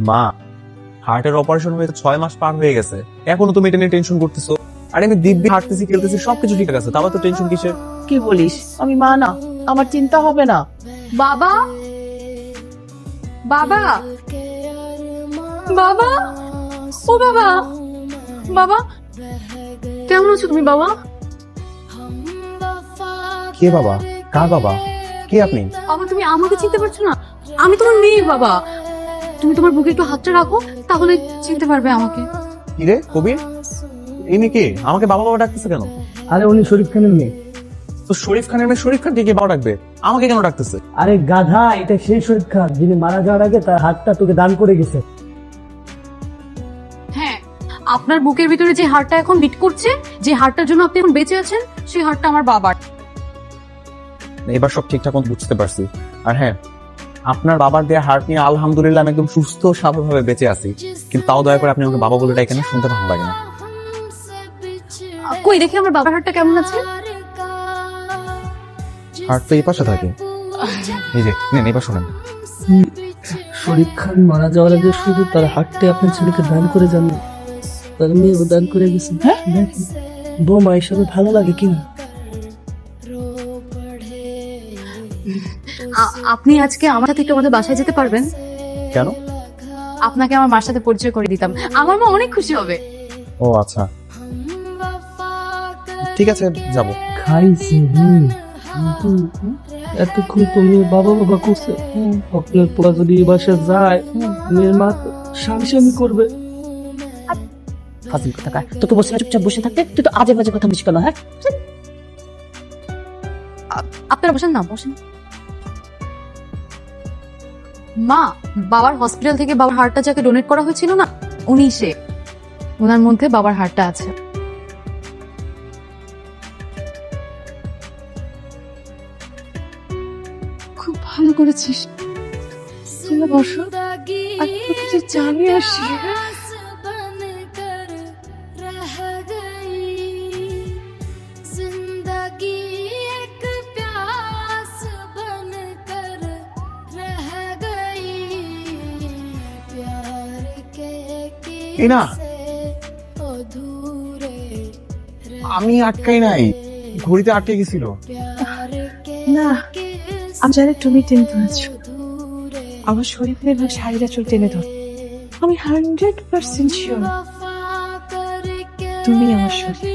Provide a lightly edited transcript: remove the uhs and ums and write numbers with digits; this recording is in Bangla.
মা, হার্টের অপারেশন হয়ে 6 মাস পার হয়ে গেছে, এখনো তুমি এটা নিয়ে টেনশন করতেছো? আরে আমি দিব্যি হাঁটতেছি, খেলতেছি, সবকিছু ঠিক আছে, তাও তো টেনশন কিসের? কি বলিস? আমি মা না, আমার চিন্তা হবে না? বাবা, বাবা, বাবা, ও বাবা, বাবা, কেমন আছো তুমি বাবা? কে বাবা? কার বাবা? কে আপনি? বাবা তুমি আমাকে চিনতে পারছো না? আমি তোমার মেয়ে বাবা। তুমি তোমার বুকে একটু হাতটা রাখো, তাহলে চিনতে পারবে আমাকে। কি রে কবির, এই মেয়ে কে? আমাকে বাবা বাবা ডাকতেছে কেন? আরে উনি শরীফ খানের মেয়ে। তো শরীফ খানের মেয়ে শরীফ খানকে কে বাবা ডাকবে? আমাকে কেন ডাকতেছে? আরে গাধা, এটা সেই শরীফ খান যিনি মারা যাওয়ার আগে তার হাতটা তোকে দান করে গেছে। হ্যাঁ, আপনার বুকের ভিতরে যে হাড়টা এখন বিট করছে, যে হাড়টার জন্য আপনি এখন বেঁচে আছেন, সেই হাড়টা আমার বাবার। এবার সব ঠিকঠাক মতো বুঝতে পারছি। আর হ্যাঁ, আপনার বাবার দেয়া হার্ট নিয়ে আলহামদুলিল্লাহ আমি একদম সুস্থ স্বাভাবিকভাবে বেঁচে আছি, কিন্তু তাও দয়া করে আপনি আমাকে বাবা বলে ডাকেন না, শুনতে ভালো লাগে না। কই দেখি আমার বাবার হাড়টা কেমন আছে। হার্ট তো এই পাশে থাকে, এই যে নেন এই পাশে শোনেন। শরীফ খান মারা যাওয়ার আগে শুধু তার হাতটা আপনার ছেলেকে দান করে যান, তার মেয়েও দান করে গেছে। হ্যাঁ, বৌমা এসবে ভালো লাগে কিনা? আপনি আজকে আমার সাথে একটু আমাদের বাসায় যেতে পারবেন? কেন? আপনাকে আমার মার সাথে পরিচয় করে দিতাম, আমার মা অনেক খুশি হবে। ও আচ্ছা, ঠিক আছে যাব। খাইছে কিন্তু এতক্ষণ তো মেয়ে বাবা বাবা করছে। আপনার পোলা যদি এই বাসায় যায়, মেয়ের মা তো স্বামী স্বামী করবে। ফাজিল কোথাকার, তোকে বসে চুপচাপ বসে থাকতে, তুই তো আজে বাজে কথা বুঝি কেন? হ্যাঁ, আপনারা বসেন না, বসেন। মা, বাবার হসপিটাল থেকে বাবার হাড়টা যাকে ডোনেট করা হয়েছিল না, উনি সে। ওনার মধ্যে বাবার হাড়টা আছে। খুব ভালো করেছিস। তুমি বসো, আমি কিছু জানি আসি। এই না, আমি আটকাই নাই, ঘড়িতে আটকে গেছিল। না, আমি জানি তুমি টেনে ধরেছো। আমার শরীরের শাড়িটা চোখ টেনে ধর। আমি 100% শিওর তুমি আমার শরীর।